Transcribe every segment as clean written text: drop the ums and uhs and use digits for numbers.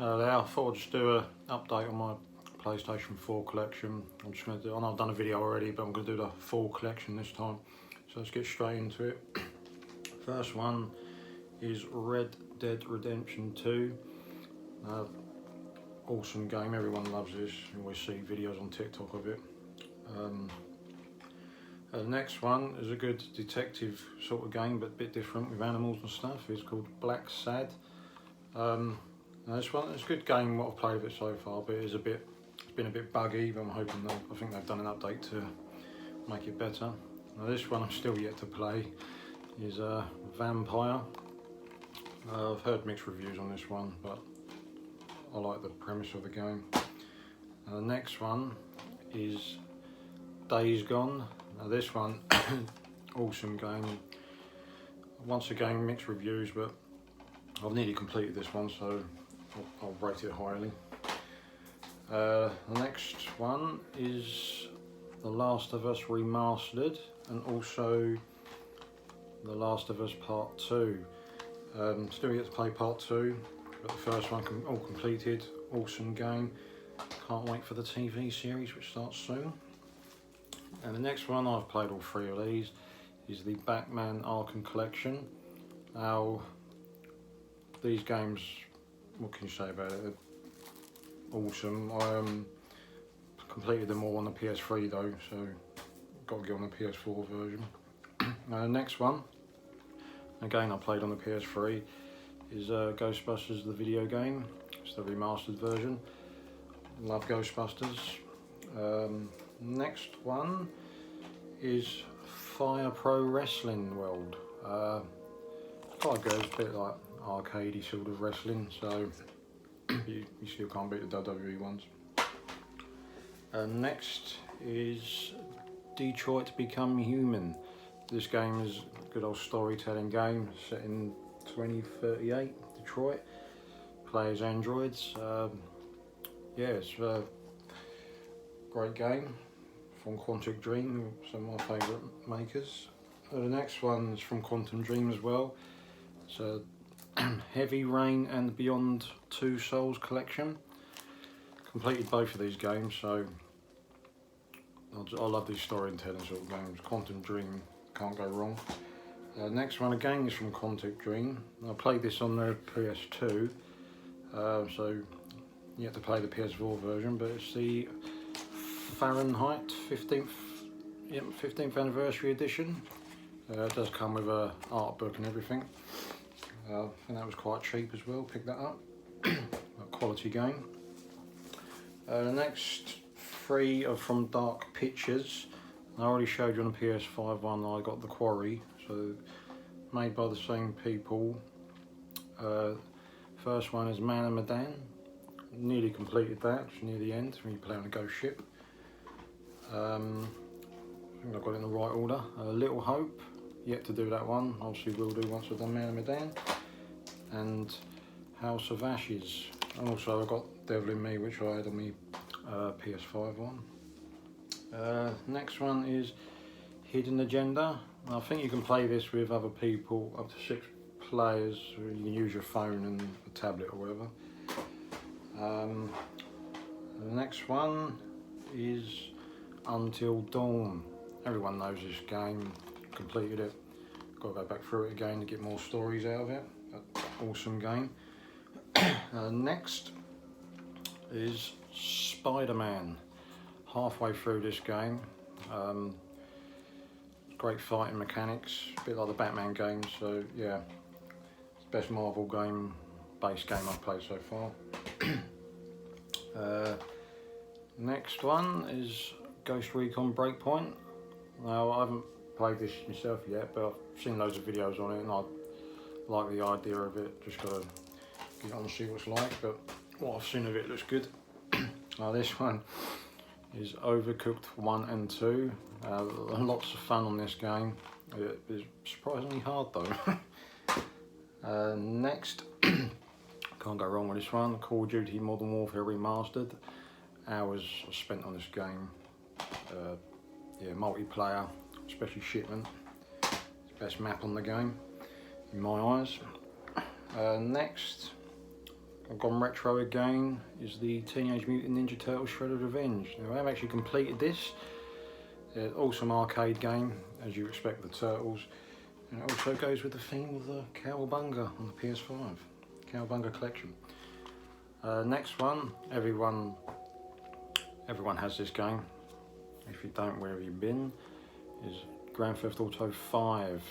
There, I thought I'd just do an update on my PlayStation 4 collection. I'm just going to do, I know I've done a video already, but I'm going to do the full collection this time. So let's get straight into it. First one is Red Dead Redemption 2. Awesome game, everyone loves this. You always see videos on TikTok of it. The next one is a good detective sort of game, but a bit different with animals and stuff. It's called Black Sad. This one, it's a good game, what I've played of it so far, but it's been a bit buggy, but I'm hoping I think they've done an update to make it better. Now this one I'm still yet to play is Vampire. I've heard mixed reviews on this one, but I like the premise of the game. The next one is Days Gone. Now this one, awesome game. Once again, mixed reviews, but I've nearly completed this one, so I'll rate it highly. The next one is The Last of Us Remastered, and also The Last of Us Part 2. Still yet to play Part 2, but the first one all completed. Awesome game. Can't wait for the TV series, which starts soon. And the next one, I've played all three of these, is the Batman Arkham Collection. Now, these games, what can you say about it? They're awesome. I completed them all on the PS3 though, so got to get on the PS4 version. The next one, again I played on the PS3, is Ghostbusters the video game. It's the remastered version. Love Ghostbusters. Next one is Fire Pro Wrestling World. Quite good, it's a bit like arcadey sort of wrestling, so you still can't beat the WWE ones. Next is Detroit Become Human. This game is a good old storytelling game set in 2038 Detroit. Play as androids. Yeah, it's a great game from Quantic Dream, some of my favourite makers. The next one is from Quantum Dream as well. It's a Heavy Rain and Beyond Two Souls collection. Completed both of these games, so I love these storytelling sort of games. Quantum Dream, can't go wrong. Next one again is from Quantic Dream. I played this on the PS2, so you have to play the PS4 version, but it's the Fahrenheit 15th anniversary edition. It does come with a art book and everything. I think that was quite cheap as well, picked that up. A quality game. The next three are from Dark Pictures. I already showed you on the PS5 one, I got The Quarry, so made by the same people. First one is Man of Medan. Nearly completed that, just near the end when you play on a ghost ship. I think I've got it in the right order. Little Hope, yet to do that one. Obviously will do once I've done Man of Medan. And House of Ashes. And also I've got Devil in Me, which I had on my PS5 one. Next one is Hidden Agenda. I think you can play this with other people, up to 6 players. You can use your phone and a tablet or whatever. The next one is Until Dawn. Everyone knows this game, completed it. Got to go back through it again to get more stories out of it. Awesome game. Next is Spider-Man. Halfway through this game. Great fighting mechanics, a bit like the Batman games, so yeah, it's the best Marvel base game I've played so far. Next one is Ghost Recon Breakpoint. Now I haven't played this myself yet, but I've seen loads of videos on it and I like the idea of it. Just gotta get on and see what it's like, but what I've seen of it looks good. Now this one is Overcooked 1 and 2. Lots of fun on this game. It is surprisingly hard though. Next, can't go wrong with this one, Call of Duty Modern Warfare Remastered. Hours spent on this game. Yeah, multiplayer, especially Shipment. It's the best map on the game, in my eyes. Next, I've gone retro again, is the Teenage Mutant Ninja Turtles Shredder's Revenge. Now I have actually completed this. Awesome arcade game, as you expect the Turtles. And it also goes with the theme of the Cowabunga on the PS5. Cowabunga collection. Next one, everyone has this game. If you don't, where have you been? Is Grand Theft Auto 5.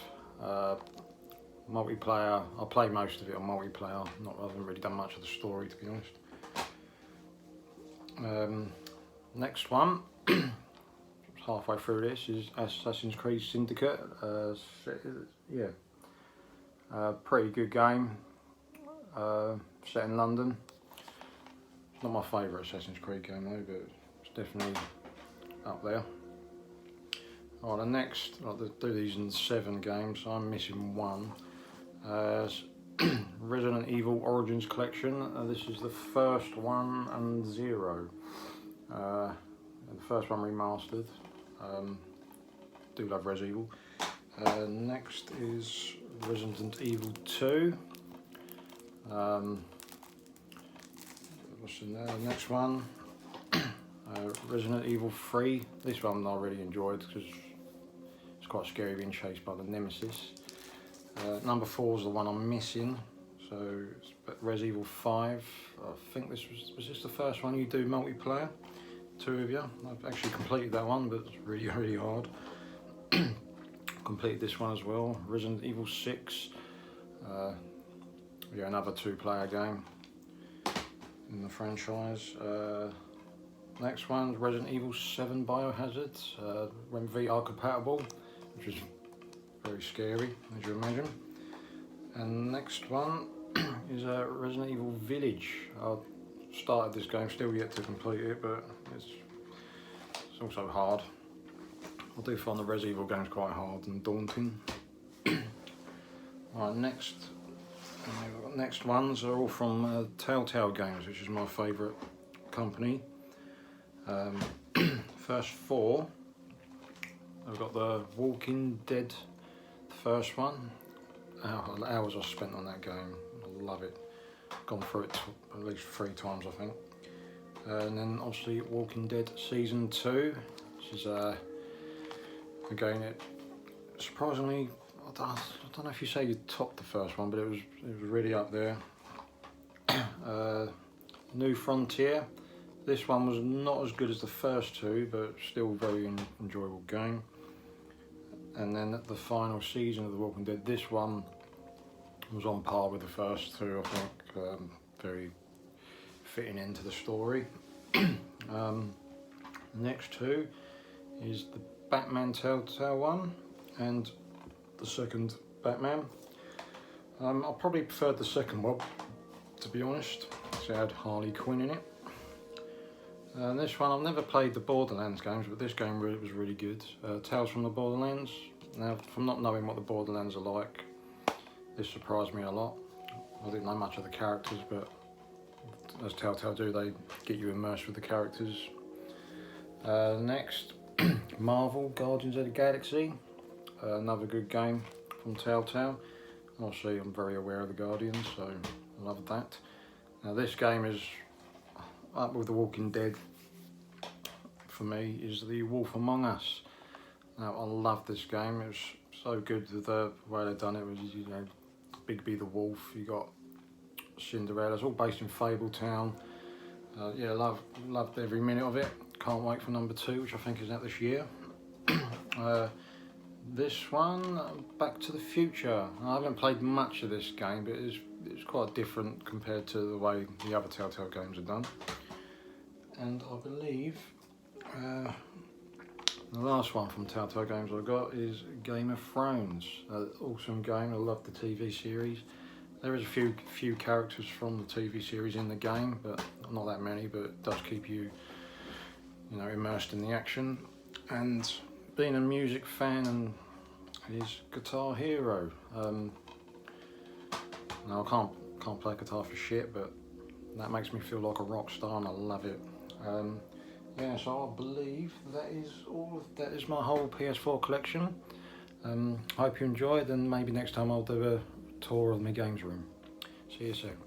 Multiplayer. I play most of it on multiplayer. I haven't really done much of the story, to be honest. Next one, halfway through this, is Assassin's Creed Syndicate. Pretty good game. Set in London. It's not my favourite Assassin's Creed game though, but it's definitely up there. Right, the next, I'll do these in 7 games, so I'm missing one. Resident Evil Origins Collection. This is the first one and 0. The first one remastered. Do love Res Evil. Next is Resident Evil 2. What's in there? Next one, Resident Evil 3. This one I really enjoyed because it's quite scary being chased by the Nemesis. Number 4 is the one I'm missing. So, Res Evil 5. I think this was this the first one you do multiplayer? 2 of you. I've actually completed that one, but it's really, really hard. Completed this one as well. Resident Evil 6. Another 2-player game in the franchise. Next one, Resident Evil 7 Biohazard, when VR compatible, which is very scary, as you imagine. And next one is Resident Evil Village. I started this game, still yet to complete it, but it's also hard. I do find the Resident Evil games quite hard and daunting. Right, next ones are all from Telltale Games, which is my favourite company. First 4, I've got the Walking Dead, the first one. Hours I spent on that game, I love it. Gone through it at least 3 times, I think. And then obviously Walking Dead Season 2, which is again, it surprisingly, I don't know if you say you topped the first one, but it was really up there. New Frontier. This one was not as good as the first 2, but still very enjoyable game. And then the final season of The Walking Dead. This one was on par with the first 2, I think. Very fitting into the story. Next 2 is the Batman Telltale one and the second Batman. I probably preferred the second one, to be honest, because it had Harley Quinn in it. And this one, I've never played the Borderlands games, but this game was really good. Tales from the Borderlands. Now, from not knowing what the Borderlands are like, this surprised me a lot. I didn't know much of the characters, but as Telltale do, they get you immersed with the characters. Next, Marvel Guardians of the Galaxy. Another good game from Telltale. Obviously, I'm very aware of the Guardians, so I love that. Now, this game is up with The Walking Dead. For me, is The Wolf Among Us. Now, I love this game. It was so good. The way they done it was, you know, Bigby the Wolf. You got Cinderella. It's all based in Fabletown. Yeah, loved every minute of it. Can't wait for number 2, which I think is out this year. This one, Back to the Future. I haven't played much of this game, but it's quite different compared to the way the other Telltale games are done. And I believe the last one from Telltale Games I got is Game of Thrones. Awesome game. I love the TV series. There is a few characters from the TV series in the game, but not that many. But it does keep you, immersed in the action. And being a music fan and his Guitar Hero. Now I can't play guitar for shit, but that makes me feel like a rock star, and I love it. Yeah, so I believe that is my whole PS4 collection. Hope you enjoyed, and maybe next time I'll do a tour of my games room. See you soon.